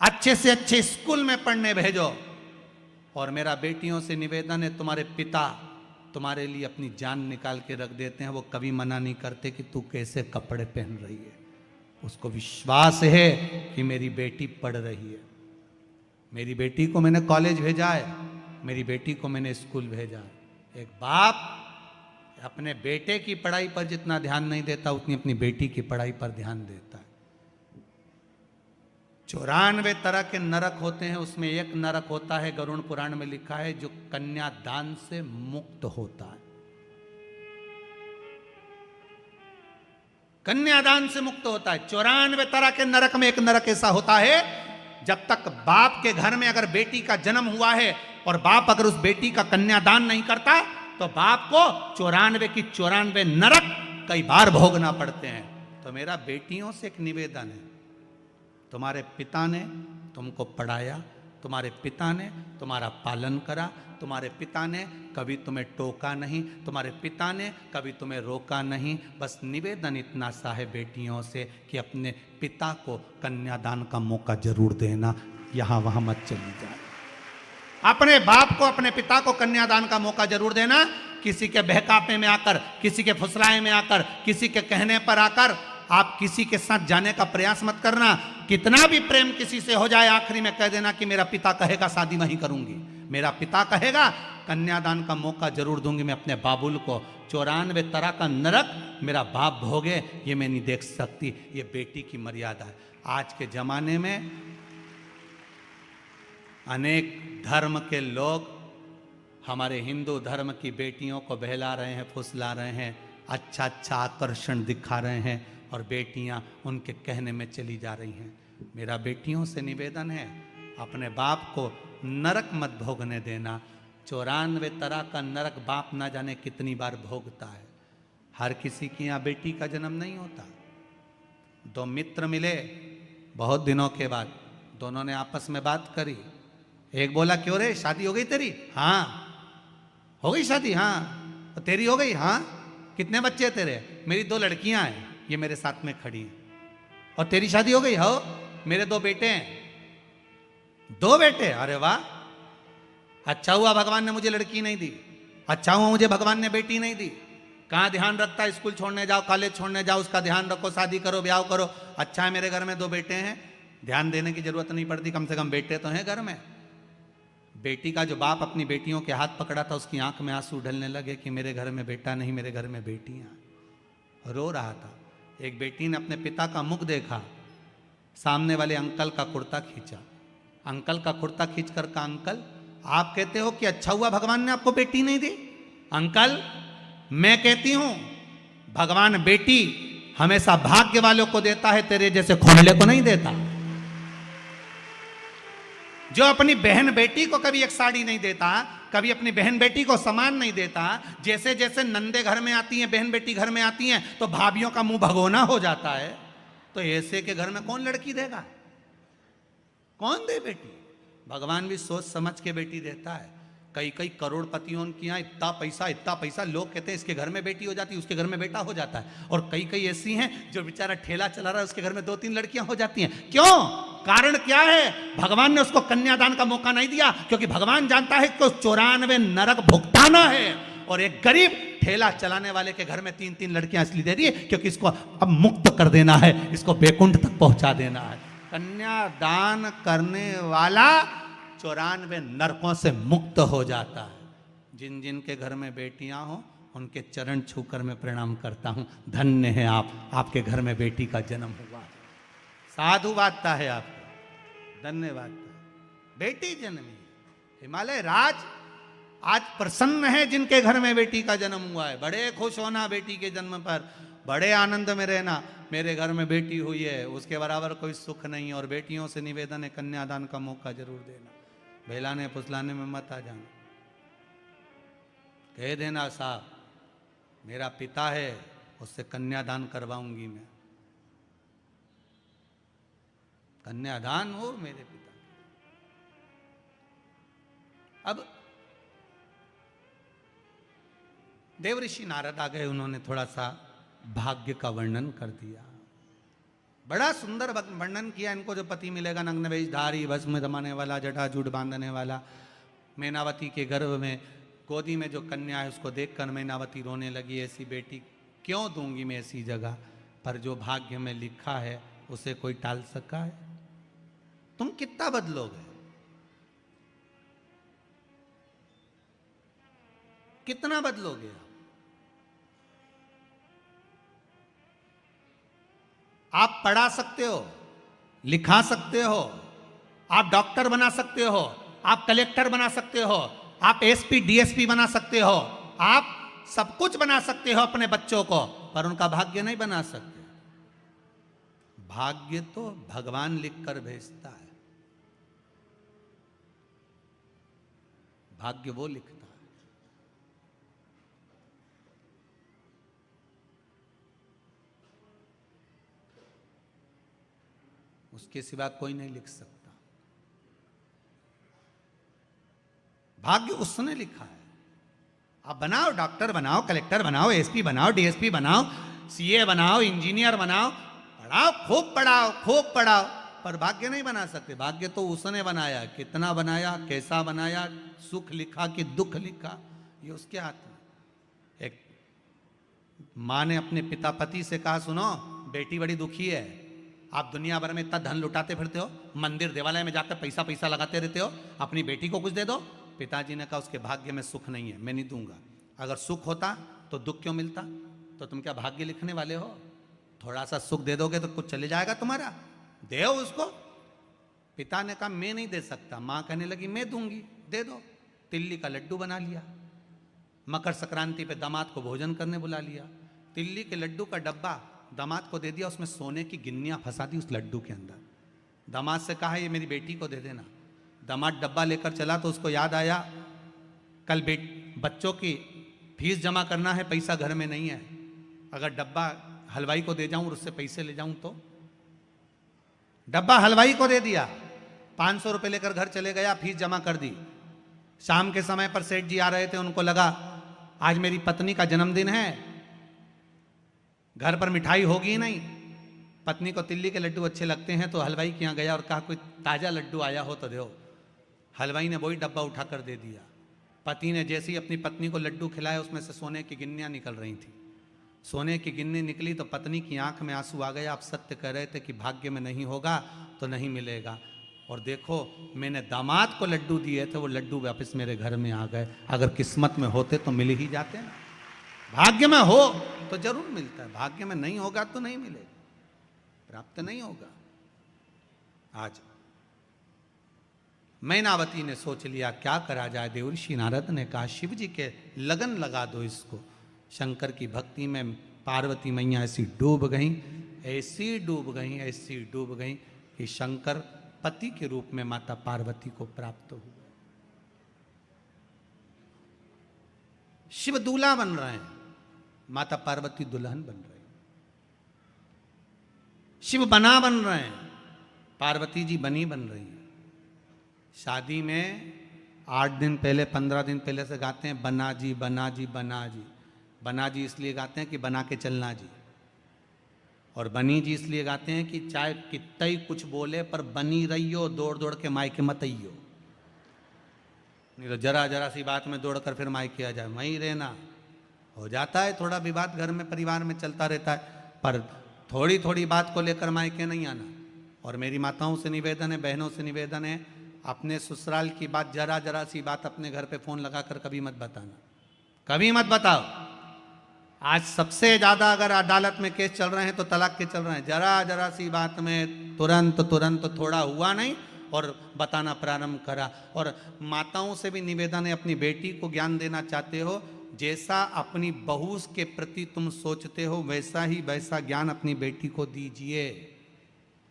अच्छे से अच्छे स्कूल में पढ़ने भेजो। और मेरा बेटियों से निवेदन है, तुम्हारे पिता तुम्हारे लिए अपनी जान निकाल के रख देते हैं, वो कभी मना नहीं करते कि तू कैसे कपड़े पहन रही है। उसको विश्वास है कि मेरी बेटी पढ़ रही है। मेरी बेटी को मैंने कॉलेज भेजा है, मेरी बेटी को मैंने स्कूल भेजा है। एक बाप अपने बेटे की पढ़ाई पर जितना ध्यान नहीं देता, उतनी अपनी बेटी की पढ़ाई पर ध्यान देता है। 94 तरह के नरक होते हैं, उसमें एक नरक होता है, गरुड़ पुराण में लिखा है, जो कन्यादान से मुक्त होता है। कन्यादान से मुक्त होता है। 94 तरह के नरक में एक नरक ऐसा होता है, जब तक बाप के घर में अगर बेटी का जन्म हुआ है और बाप अगर उस बेटी का कन्यादान नहीं करता तो बाप को 94 की 94 नरक कई बार भोगना पड़ते हैं। तो मेरा बेटियों से एक निवेदन है, तुम्हारे पिता ने तुमको पढ़ाया, तुम्हारे पिता ने तुम्हारा पालन करा, तुम्हारे पिता ने कभी तुम्हें टोका नहीं, तुम्हारे पिता ने कभी तुम्हें रोका नहीं। बस निवेदन इतना सा है बेटियों से कि अपने पिता को कन्यादान का मौका जरूर देना, यहाँ वहाँ मत चली जाए। अपने बाप को, अपने पिता को कन्यादान का मौका जरूर देना। किसी के बहकावे में आकर, किसी के फुसलाए में आकर, किसी के कहने पर आकर आप किसी के साथ जाने का प्रयास मत करना। कितना भी प्रेम किसी से हो जाए, आखिरी में कह देना कि मेरा पिता कहेगा शादी वहीं करूंगी, मेरा पिता कहेगा कन्यादान का मौका जरूर दूंगी मैं अपने बाबुल को। 94 तरह का नरक मेरा बाप भोगे, ये मैं नहीं देख सकती। ये बेटी की मर्यादा है। आज के जमाने में अनेक धर्म के लोग हमारे हिंदू धर्म की बेटियों को बहला रहे हैं, फुसला रहे हैं, अच्छा अच्छा आकर्षण दिखा रहे हैं और बेटियां उनके कहने में चली जा रही हैं। मेरा बेटियों से निवेदन है, अपने बाप को नरक मत भोगने देना। 94 तरह का नरक बाप ना जाने कितनी बार भोगता है। हर किसी की यहाँ बेटी का जन्म नहीं होता। दो मित्र मिले बहुत दिनों के बाद, दोनों ने आपस में बात करी। एक बोला क्यों रे, शादी हो गई तेरी? हाँ। हो गई शादी? हाँ। तो तेरी हो गई? हाँ। कितने बच्चे तेरे? मेरी 2 लड़कियां हैं, ये मेरे साथ में खड़ी हैं। और तेरी शादी हो गई? हो, मेरे 2 बेटे हैं। 2 बेटे? अरे वाह, अच्छा हुआ भगवान ने मुझे लड़की नहीं दी, अच्छा हुआ मुझे भगवान ने बेटी नहीं दी। कहाँ ध्यान रखता है, स्कूल छोड़ने जाओ, कॉलेज छोड़ने जाओ, उसका ध्यान रखो, शादी करो, ब्याह करो। अच्छा है मेरे घर में 2 बेटे हैं, ध्यान देने की जरूरत नहीं पड़ती, कम से कम बेटे तो हैं घर में। बेटी का जो बाप अपनी बेटियों के हाथ पकड़ा था, उसकी आंख में आंसू ढलने लगे कि मेरे घर में बेटा नहीं, मेरे घर में बेटियां। रो रहा था। एक बेटी ने अपने पिता का मुख देखा, सामने वाले अंकल का कुर्ता खींचा, अंकल का कुर्ता खींच कर कहा, अंकल आप कहते हो कि अच्छा हुआ भगवान ने आपको बेटी नहीं दी? अंकल मैं कहती हूं भगवान बेटी हमेशा भाग्य वालों को देता है, तेरे जैसे खोमले को नहीं देता। जो अपनी बहन बेटी को कभी एक साड़ी नहीं देता, कभी अपनी बहन बेटी को सामान नहीं देता, जैसे जैसे नंदे घर में आती हैं, बहन बेटी घर में आती हैं तो भाभियों का मुंह भगोना हो जाता है, तो ऐसे के घर में कौन लड़की देगा? कौन दे बेटी? भगवान भी सोच समझ के बेटी देता है। कई कई करोड़पतियों के यहाँ इतना पैसा, लोग कहते हैं इसके घर में बेटी हो जाती है, उसके घर में बेटा हो जाता है। और कई कई ऐसी हैं जो बेचारा ठेला चला रहा है, उसके घर में 2-3 लड़कियां हो जाती हैं। क्यों? कारण क्या है? भगवान ने उसको कन्यादान का मौका नहीं दिया, क्योंकि भगवान जानता है कि 94 नरक भुगताना है। और एक गरीब ठेला चलाने वाले के घर में 3-3 लड़कियां इसलिए दे दी क्योंकि इसको अब मुक्त कर देना है, इसको बैकुंठ तक पहुंचा देना है। कन्यादान करने वाला 94 नरकों से मुक्त हो जाता है। जिन जिन के घर में बेटियां हो उनके चरण छूकर मैं प्रणाम करता हूं। धन्य है आप, आपके घर में बेटी का जन्म हुआ। साधुवादता है आपको, धन्यवाद। बेटी जन्मी, हिमालय राज आज प्रसन्न है जिनके घर में बेटी का जन्म हुआ है। बड़े खुश होना बेटी के जन्म पर, बड़े आनंद में रहना। मेरे घर में बेटी हुई है, उसके बराबर कोई सुख नहीं। और बेटियों से निवेदन है कन्यादान का मौका जरूर देना, बहलाने फुसलाने में मत आ जाना। कह देना साहब मेरा पिता है, उससे कन्यादान करवाऊंगी मैं। कन्यादान हो मेरे पिता। अब देवऋषि नारद आ गए, उन्होंने थोड़ा सा भाग्य का वर्णन कर दिया। बड़ा सुंदर वर्णन किया। इनको जो पति मिलेगा नग्न वेशधारी, भस्म जमाने वाला, जटाजूट बांधने वाला। मैनावती के गर्भ में गोदी में जो कन्या है उसको देखकर मैनावती रोने लगी, ऐसी बेटी क्यों दूंगी मैं ऐसी जगह पर? जो भाग्य में लिखा है उसे कोई टाल सका है? तुम कितना बदलोगे? कितना बदलोगे? आप पढ़ा सकते हो, लिखा सकते हो, आप डॉक्टर बना सकते हो, आप कलेक्टर बना सकते हो, आप एसपी डीएसपी बना सकते हो, आप सब कुछ बना सकते हो अपने बच्चों को, पर उनका भाग्य नहीं बना सकते। भाग्य तो भगवान लिख कर भेजता है, भाग्य वो लिखता है। उसके सिवा कोई नहीं लिख सकता। भाग्य उसने लिखा है। आप बनाओ, डॉक्टर बनाओ, कलेक्टर बनाओ, एसपी बनाओ, डीएसपी बनाओ, सीए बनाओ, इंजीनियर बनाओ, पढ़ाओ, खूब पढ़ाओ, खूब पढ़ाओ, पर भाग्य नहीं बना सकते। भाग्य तो उसने बनाया। कितना बनाया, कैसा बनाया, सुख लिखा कि दुख लिखा, ये उसके हाथ में। एक माँ ने अपने पिता पति से कहा, सुनो बेटी बड़ी दुखी है, आप दुनिया भर में इतना धन लुटाते फिरते हो, मंदिर देवालय में जाकर पैसा पैसा लगाते रहते हो, अपनी बेटी को कुछ दे दो। पिताजी ने कहा, उसके भाग्य में सुख नहीं है, मैं नहीं दूंगा। अगर सुख होता तो दुख क्यों मिलता? तो तुम क्या भाग्य लिखने वाले हो? थोड़ा सा सुख दे दोगे तो कुछ चले जाएगा तुम्हारा, दे उसको। पिता ने कहा, मैं नहीं दे सकता। माँ कहने लगी, मैं दूंगी, दे दो। तिल्ली का लड्डू बना लिया। मकर संक्रांति पे दामाद को भोजन करने बुला लिया। तिल्ली के लड्डू का डब्बा दामाद को दे दिया, उसमें सोने की गिन्नियां फंसा दी उस लड्डू के अंदर। दामाद से कहा, ये मेरी बेटी को दे देना। दामाद डब्बा लेकर चला तो उसको याद आया, कल बच्चों की फीस जमा करना है, पैसा घर में नहीं है। अगर डब्बा हलवाई को दे जाऊं और उससे पैसे ले जाऊं तो? डब्बा हलवाई को दे दिया, 500 रुपए लेकर घर चले गया, फीस जमा कर दी। शाम के समय पर सेठ जी आ रहे थे, उनको लगा आज मेरी पत्नी का जन्मदिन है, घर पर मिठाई होगी नहीं। पत्नी को तिल्ली के लड्डू अच्छे लगते हैं तो हलवाई के यहाँ गया और कहा, कोई ताजा लड्डू आया हो तो दो। हलवाई ने वही डब्बा उठाकर दे दिया। पति ने जैसे ही अपनी पत्नी को लड्डू खिलाया, उसमें से सोने की गिन्नियां निकल रही थी। सोने की गिन्नी निकली तो पत्नी की आंख में आंसू आ गया। आप सत्य कह रहे थे कि भाग्य में नहीं होगा तो नहीं मिलेगा, और देखो मैंने दामाद को लड्डू दिए थे, वो लड्डू वापस मेरे घर में आ गए। अगर किस्मत में होते तो मिल ही जाते ना। भाग्य में हो तो जरूर मिलता है, भाग्य में नहीं होगा तो नहीं मिलेगा, प्राप्त नहीं होगा। आज मैनावती ने सोच लिया क्या करा जाए। देवर्षि नारद ने कहा, शिव जी के लगन लगा दो इसको। शंकर की भक्ति में पार्वती मैया ऐसी डूब गई, ऐसी डूब गई, ऐसी डूब गई कि शंकर पति के रूप में माता पार्वती को प्राप्त हुए। शिव दूल्हा बन रहे हैं, माता पार्वती दुल्हन बन रही। शिव बना बन रहे हैं, पार्वती जी बनी बन रही हैं। शादी में 8 दिन पहले 15 दिन पहले से गाते हैं, बना जी बना जी बना जी। बना जी इसलिए गाते हैं कि बना के चलना जी, और बनी जी इसलिए गाते हैं कि चाहे कितना ही कुछ बोले पर बनी रहियो, दौड़ दौड़ के मायके मत आइयो। नहीं तो जरा जरा सी बात में दौड़ कर फिर मायके आ जाए, वहीं रहना। हो जाता है थोड़ा विवाद घर में परिवार में चलता रहता है, पर थोड़ी थोड़ी बात को लेकर मायके नहीं आना। और मेरी माताओं से निवेदन है, बहनों से निवेदन है, अपने ससुराल की बात जरा जरा सी बात अपने घर पे फोन लगाकर कभी मत बताना, कभी मत बताओ। आज सबसे ज्यादा अगर अदालत में केस चल रहे हैं तो तलाक के चल रहे हैं। जरा जरा सी बात में तुरंत तुरंत थोड़ा हुआ नहीं और बताना प्रारंभ करा। और माताओं से भी निवेदन है, अपनी बेटी को ज्ञान देना चाहते हो, जैसा अपनी बहू के प्रति तुम सोचते हो वैसा ही वैसा ज्ञान अपनी बेटी को दीजिए,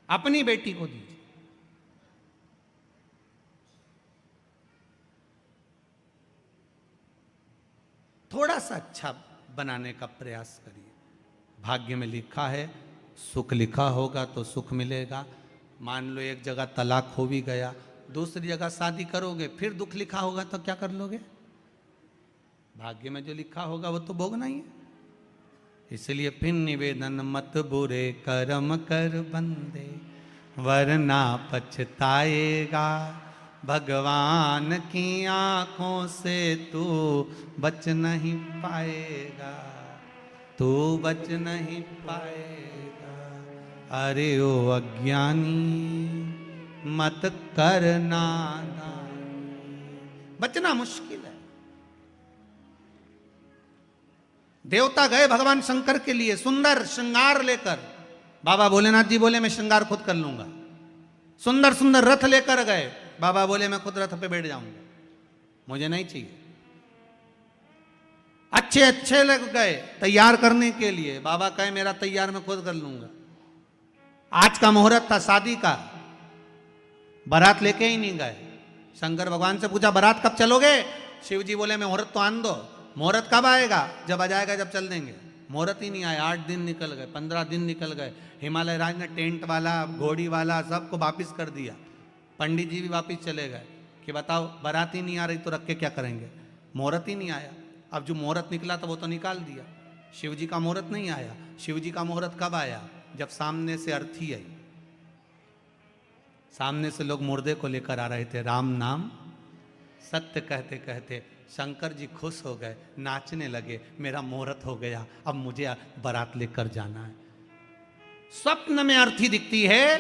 अपनी बेटी को दीजिए। थोड़ा सा अच्छा बनाने का प्रयास करिए। भाग्य में लिखा है, सुख लिखा होगा तो सुख मिलेगा। मान लो एक जगह तलाक हो भी गया, दूसरी जगह शादी करोगे, फिर दुख लिखा होगा तो क्या कर लोगे? भाग्य में जो लिखा होगा वो तो भोगना ही है। इसलिए फिर निवेदन, मत बुरे कर्म कर बंदे वरना पछताएगा। भगवान की आंखों से तू बच नहीं पाएगा, तू बच नहीं पाएगा। अरे ओ अज्ञानी मत करना नादानी। बचना मुश्किल है। देवता गए भगवान शंकर के लिए सुंदर श्रृंगार लेकर। बाबा भोलेनाथ जी बोले मैं श्रृंगार खुद कर लूंगा। सुंदर सुंदर रथ लेकर गए। बाबा बोले मैं खुद रथ पे बैठ जाऊंगा, मुझे नहीं चाहिए। अच्छे अच्छे लग गए तैयार करने के लिए। बाबा कहे मेरा तैयार मैं खुद कर लूंगा। आज का मुहूर्त था शादी का, बारात लेके ही नहीं गए। शंकर भगवान से पूछा बारात कब चलोगे? शिव जी बोले मुहूर्त तो आन दो। मुहूर्त कब आएगा? जब आ जाएगा जब चल देंगे। मुहूर्त ही नहीं आया, 8 दिन निकल गए, 15 दिन निकल गए। हिमालय राज ने टेंट वाला, घोड़ी वाला सबको वापिस कर दिया। पंडित जी भी वापिस चले गए कि बताओ बारात ही नहीं आ रही तो रख के क्या करेंगे। मुहूर्त ही नहीं आया। अब जो मुहूर्त निकला था वो तो निकाल दिया। शिव जी का मुहूर्त नहीं आया। शिव जी का मुहूर्त कब आया? जब सामने से अर्थी आई। सामने से लोग मुर्दे को लेकर आ रहे थे। राम नाम सत्य कहते कहते शंकर जी खुश हो गए, नाचने लगे, मेरा मुहूर्त हो गया, अब मुझे बारात लेकर जाना है। स्वप्न में अर्थी दिखती है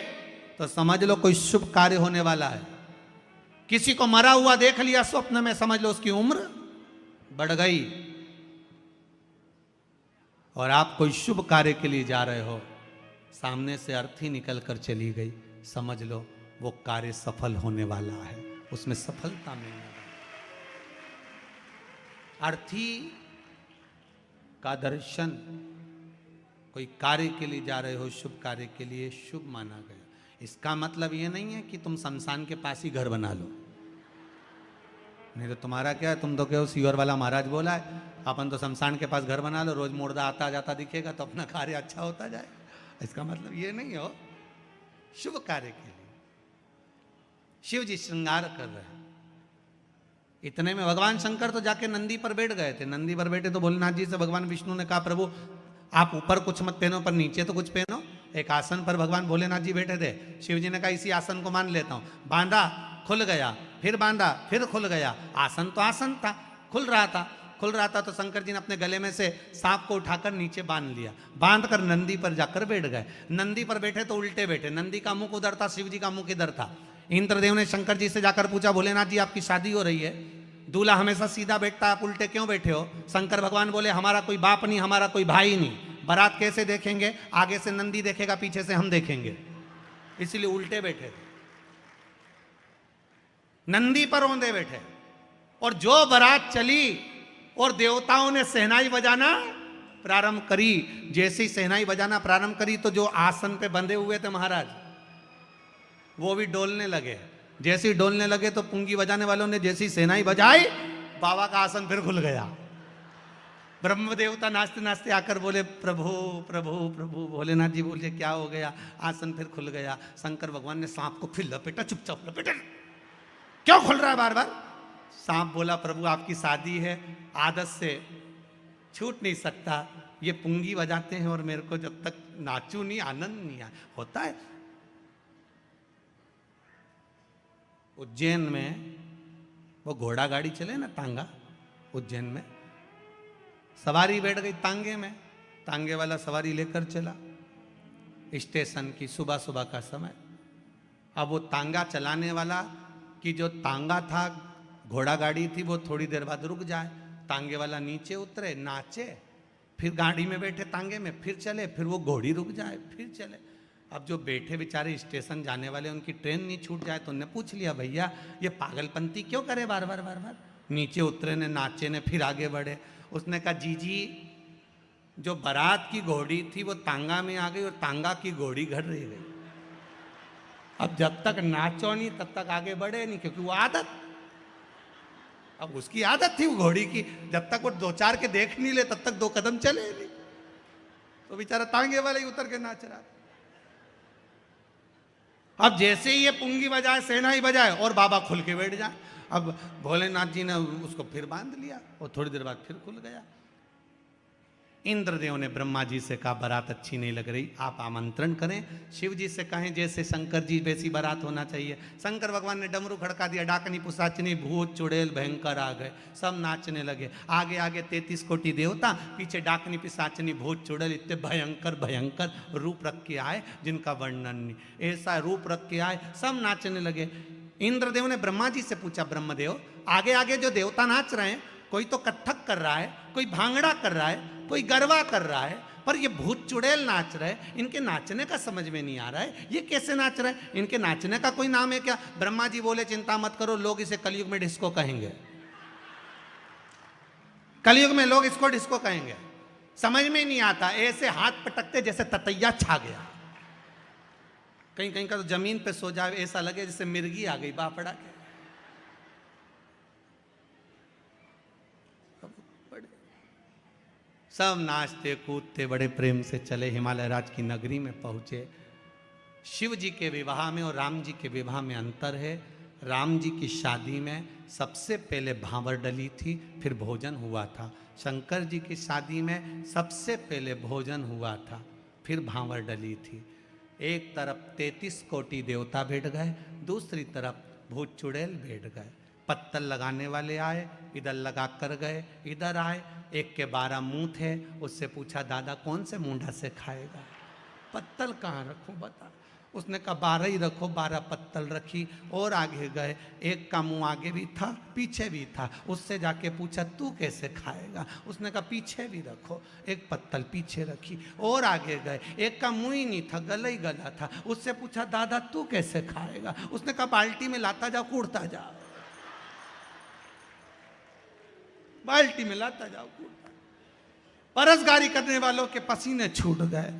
तो समझ लो कोई शुभ कार्य होने वाला है। किसी को मरा हुआ देख लिया स्वप्न में, समझ लो उसकी उम्र बढ़ गई। और आप कोई शुभ कार्य के लिए जा रहे हो, सामने से अर्थी निकल कर चली गई, समझ लो वो कार्य सफल होने वाला है, उसमें सफलता मिलने वाली। अर्थी का दर्शन, कोई कार्य के लिए जा रहे हो, शुभ कार्य के लिए, शुभ माना गया। इसका मतलब ये नहीं है कि तुम शमशान के पास ही घर बना लो। नहीं तो तुम्हारा क्या है, तुम तो क्या सीवर वाला महाराज बोला है, अपन तो शमशान के पास घर बना लो, रोज मुर्दा आता जाता दिखेगा तो अपना कार्य अच्छा होता जाएगा। इसका मतलब ये नहीं हो। शुभ कार्य के लिए शिव जी श्रृंगार कर रहे हैं। इतने में भगवान शंकर तो जाके नंदी पर बैठ गए थे। नंदी पर बैठे तो भोलेनाथ जी से भगवान विष्णु ने कहा प्रभु आप ऊपर कुछ मत पहनो पर नीचे तो कुछ पहनो। एक आसन पर भगवान भोलेनाथ जी बैठे थे। शिव जी ने कहा इसी आसन को मान लेता हूं। बांधा, खुल गया, फिर बांधा, फिर खुल गया। आसन तो आसन था, खुल रहा था तो शंकर जी ने अपने गले में से सांप को उठाकर नीचे बांध लिया। बांध कर नंदी पर जाकर बैठ गए। नंदी पर बैठे तो उल्टे बैठे। नंदी का मुख उधर था, शिव जी का मुख इधर था। इंद्रदेव ने शंकर जी से जाकर पूछा भोलेनाथ जी आपकी शादी हो रही है, दूल्हा हमेशा सीधा बैठता है, आप उल्टे क्यों बैठे हो? शंकर भगवान बोले हमारा कोई बाप नहीं, हमारा कोई भाई नहीं, बारात कैसे देखेंगे? आगे से नंदी देखेगा, पीछे से हम देखेंगे, इसलिए उल्टे बैठे। नंदी पर औंधे बैठे। और जो बारात चली और देवताओं ने शहनाई बजाना प्रारंभ करी। जैसे ही शहनाई बजाना प्रारंभ करी तो जो आसन पे बंधे हुए थे महाराज वो भी डोलने लगे। जैसे ही डोलने लगे तो पुंगी बजाने वालों ने जैसी शहनाई बजाई, बाबा का आसन फिर खुल गया। ब्रह्म देवता नाचते नाचते आकर बोले प्रभु प्रभु प्रभु। भोलेनाथ जी बोले क्या हो गया? आसन फिर खुल गया। शंकर भगवान ने सांप को फिर लपेटा, चुपचाप लपेटा। क्यों खुल रहा है बार बार? सांप बोला प्रभु आपकी शादी है, आदत से छूट नहीं सकता। ये पुंगी बजाते हैं और मेरे को जब तक नाचू नहीं आनंद नहीं होता है। उज्जैन में वो घोड़ा गाड़ी चले ना, तांगा, उज्जैन में सवारी बैठ गई तांगे में। तांगे वाला सवारी लेकर चला स्टेशन की, सुबह सुबह का समय। अब वो तांगा चलाने वाला की जो तांगा था, घोड़ा गाड़ी थी, वो थोड़ी देर बाद रुक जाए। तांगे वाला नीचे उतरे, नाचे, फिर गाड़ी में बैठे तांगे में, फिर चले, फिर वो घोड़ी रुक जाए, फिर चले। अब जो बैठे बेचारे स्टेशन जाने वाले, उनकी ट्रेन नहीं छूट जाए तो उनने पूछ लिया भैया ये पागलपंती क्यों करे बार बार बार बार? नीचे उतरे ने, नाचे ने, फिर आगे बढ़े। उसने कहा जी जो बारात की घोड़ी थी वो तांगा में आ गई और तांगा की घोड़ी घर रह गई। अब जब तक नाचो नहीं तब तक आगे बढ़े नहीं, क्योंकि वो आदत, अब उसकी आदत थी वो घोड़ी की, जब तक वो 2-4 के देख नहीं ले तब तक 2 कदम चले नहीं। तो बेचारा तांगे वाले ही उतर के नाच रहा। अब जैसे ही ये पुंगी बजाए, शहनाई बजाए और बाबा खुल के बैठ जाए। अब भोलेनाथ जी ने उसको फिर बांध लिया और थोड़ी देर बाद फिर खुल गया। इंद्रदेव ने ब्रह्मा जी से कहा बारात अच्छी नहीं लग रही, आप आमंत्रण करें। शिव जी से कहें जैसे शंकर जी वैसी बारात होना चाहिए। शंकर भगवान ने डमरू खड़का दिया, डाकनी पुसाचनी भूत चुड़ैल भयंकर आ गए, सब नाचने लगे। आगे आगे 33 कोटि देवता, पीछे डाकनी पिसाचनी भूत चुड़ैल, इतने भयंकर भयंकर रूप रख के आए जिनका वर्णन नहीं। ऐसा रूप रख के आए, सब नाचने लगे। इंद्रदेव ने ब्रह्मा जी से पूछा ब्रह्मदेव आगे आगे जो देवता नाच रहे हैं, कोई तो कत्थक कर रहा है, कोई भांगड़ा कर रहा है, कोई गरबा कर रहा है, पर ये भूत चुड़ैल नाच रहे हैं, इनके नाचने का समझ में नहीं आ रहा है, ये कैसे नाच रहे हैं? इनके नाचने का कोई नाम है क्या? ब्रह्मा जी बोले चिंता मत करो, लोग इसे कलयुग में डिस्को कहेंगे। कलयुग में लोग इसको डिस्को कहेंगे। समझ में नहीं आता, ऐसे हाथ पटकते जैसे ततैया छा गया। कहीं कहीं का तो जमीन पे सो जाए, ऐसा लगे जैसे मिर्गी आ गई बापड़ा के। सब नाचते कूदते बड़े प्रेम से चले, हिमालय राज की नगरी में पहुंचे। शिव जी के विवाह में और राम जी के विवाह में अंतर है। राम जी की शादी में सबसे पहले भांवर डली थी, फिर भोजन हुआ था। शंकर जी की शादी में सबसे पहले भोजन हुआ था, फिर भांवर डली थी। एक तरफ 33 कोटि देवता बैठ गए, दूसरी तरफ भूत चुड़ैल बैठ गए। पत्तल लगाने वाले आए, इधर लगा कर गए, इधर आए। एक के 12 मुंह थे, उससे पूछा दादा कौन से मुंडा से खाएगा, पत्तल कहाँ रखूं बता। उसने कहा 12 ही रखो, 12 पत्तल रखी। और आगे गए, एक का मुंह आगे भी था पीछे भी था, उससे जाके पूछा तू कैसे खाएगा, उसने कहा पीछे भी रखो, एक पत्तल पीछे रखी। और आगे गए, एक का मुंह ही नहीं था, गला ही गला था, उससे पूछा दादा तू कैसे खाएगा, उसने कहा बाल्टी में लाता जाओ कूड़ता जाओ, बाल्टी में लाता जाओ कूड़ता। परसगारी करने वालों के पसीने छूट गए,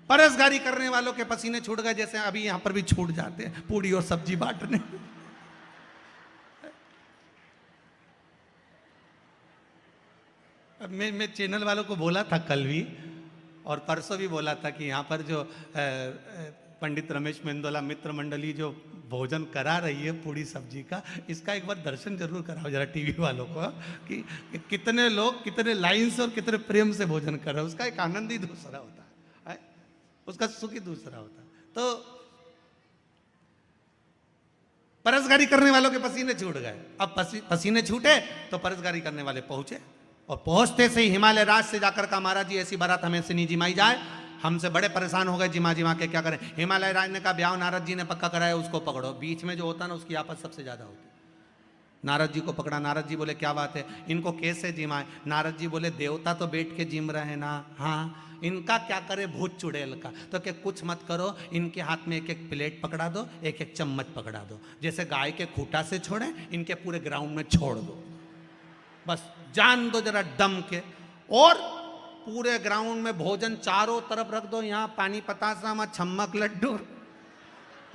परसगारी करने वालों के पसीने छूट गए, जैसे अभी यहां पर भी छूट जाते हैं पूड़ी और सब्जी बांटने। मैं चैनल वालों को बोला था कल भी और परसों भी बोला था कि यहाँ पर जो पंडित रमेश मेंदोला मित्र मंडली जो भोजन करा रही है पूड़ी सब्जी का, इसका एक बार दर्शन जरूर कराओ जरा टीवी वालों को, कि कितने लोग कितने लाइन से और कितने प्रेम से भोजन कर रहे हैं। उसका एक आनंद ही दूसरा होता है, उसका सुख ही दूसरा होता है। तो परसगारी करने वालों के पसीने छूट गए। अब पसीने छूटे तो परसगारी करने वाले पहुंचे, और पहुंचते से ही हिमालय राज से जाकर कहा महाराज जी ऐसी बारात हमें से नहीं जिमाई जाए, हमसे बड़े परेशान हो गए जिमा जिमा के, क्या करें। हिमालय राज ने कहा ब्याह नारद जी ने पक्का कराया, उसको पकड़ो। बीच में जो होता ना उसकी आपस सबसे ज्यादा होती। नारद जी को पकड़ा, नारद जी बोले क्या बात है, इनको कैसे जिमाए। नारद जी बोले देवता तो बैठ के जिम रहे ना, हाँ इनका क्या करे भूत चुड़ैल का। तो क्या कुछ मत करो, इनके हाथ में एक एक प्लेट पकड़ा दो, एक एक चम्मच पकड़ा दो, जैसे गाय के खूंटा से छोड़े इनके पूरे ग्राउंड में छोड़ दो, बस जान दो जरा दम के। और पूरे ग्राउंड में भोजन चारों तरफ रख दो, यहाँ पानी पतासा, वहाँ छम्मक लड्डू,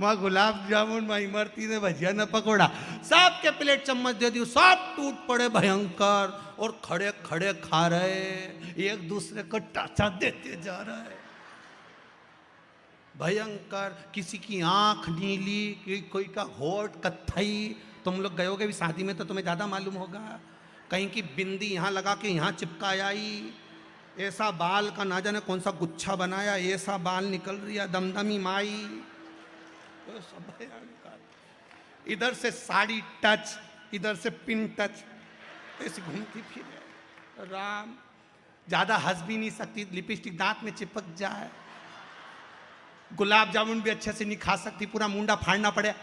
वहाँ गुलाब जामुन, वहाँ इमरती ने भजिया न पकौड़ा, सबके प्लेट चम्मच दे दी, सब टूट पड़े भयंकर, और खड़े खड़े खा रहे, एक दूसरे को टाचा देते जा रहे भयंकर। किसी की आंख नीली, कोई का होठ कत्थई। तुम लोग गयोगे भी शादी में तो तुम्हें ज्यादा मालूम होगा, कहीं की बिंदी यहाँ लगा के यहाँ चिपका आई, ऐसा बाल का ना जाने कौन सा गुच्छा बनाया, ऐसा बाल निकल रही है दमदमी माई, तो सब भयंकर। इधर से साड़ी टच, इधर से पिन टच, ऐसी घूमती फिरे। राम ज्यादा हंस भी नहीं सकती, लिपस्टिक दांत में चिपक जाए, गुलाब जामुन भी अच्छे से नहीं खा सकती, पूरा मुंडा फाड़ना पड़े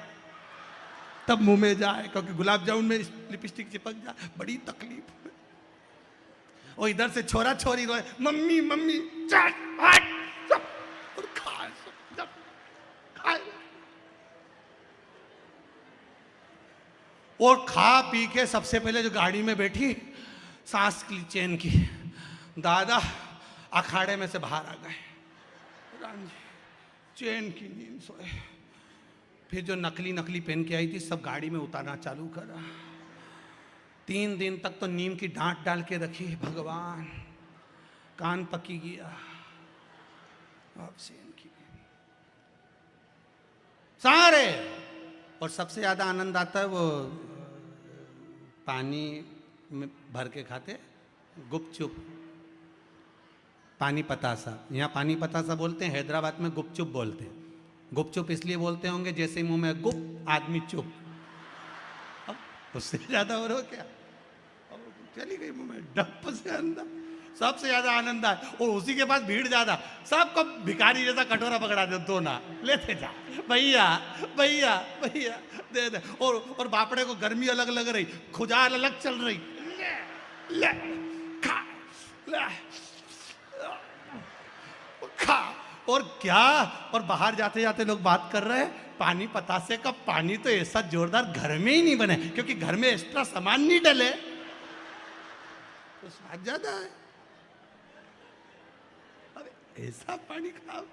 तब मुंह में जाए, क्योंकि गुलाब जामुन में लिपस्टिक चिपक जाए, बड़ी तकलीफ। और इधर से छोरा छोरी रोए मम्मी मम्मी, चट हट सब, और खाए सब खाए। और खा पी के सबसे पहले जो गाड़ी में बैठी, सांस की चैन की, दादा अखाड़े में से बाहर आ गए, राम जी चैन की नींद सोए। फिर जो नकली नकली पहन के आई थी सब गाड़ी में उतारना चालू करा। 3 दिन तक तो नीम की डांट डाल के रखी, भगवान कान पकी गया, अब सेन की सारे। और सबसे ज्यादा आनंद आता है वो पानी में भर के खाते गुपचुप, पानी पतासा। यहाँ पानी पतासा बोलते हैं, हैदराबाद में गुपचुप बोलते हैं। गुपचुप इसलिए बोलते होंगे जैसे मुंह में गुप आदमी चुप, अब उससे ज्यादा और हो क्या, चली गई मुंह में डप से अंदर। सबसे ज्यादा आनंद आए, और उसी के पास भीड़ ज्यादा, सबको भिखारी जैसा कटोरा पकड़ा दे, दो ना लेते जा, भैया भैया भैया दे दे। और बापड़े को गर्मी अलग लग रही, खुजाल अलग चल रही, ले खा ले खा। और क्या, और बाहर जाते जाते लोग बात कर रहे हैं पानी पतासे का पानी तो ऐसा जोरदार घर में ही नहीं बने, क्योंकि घर में एक्स्ट्रा सामान नहीं डले तो स्वाद ज्यादा है। अरे ऐसा पानी खाओ।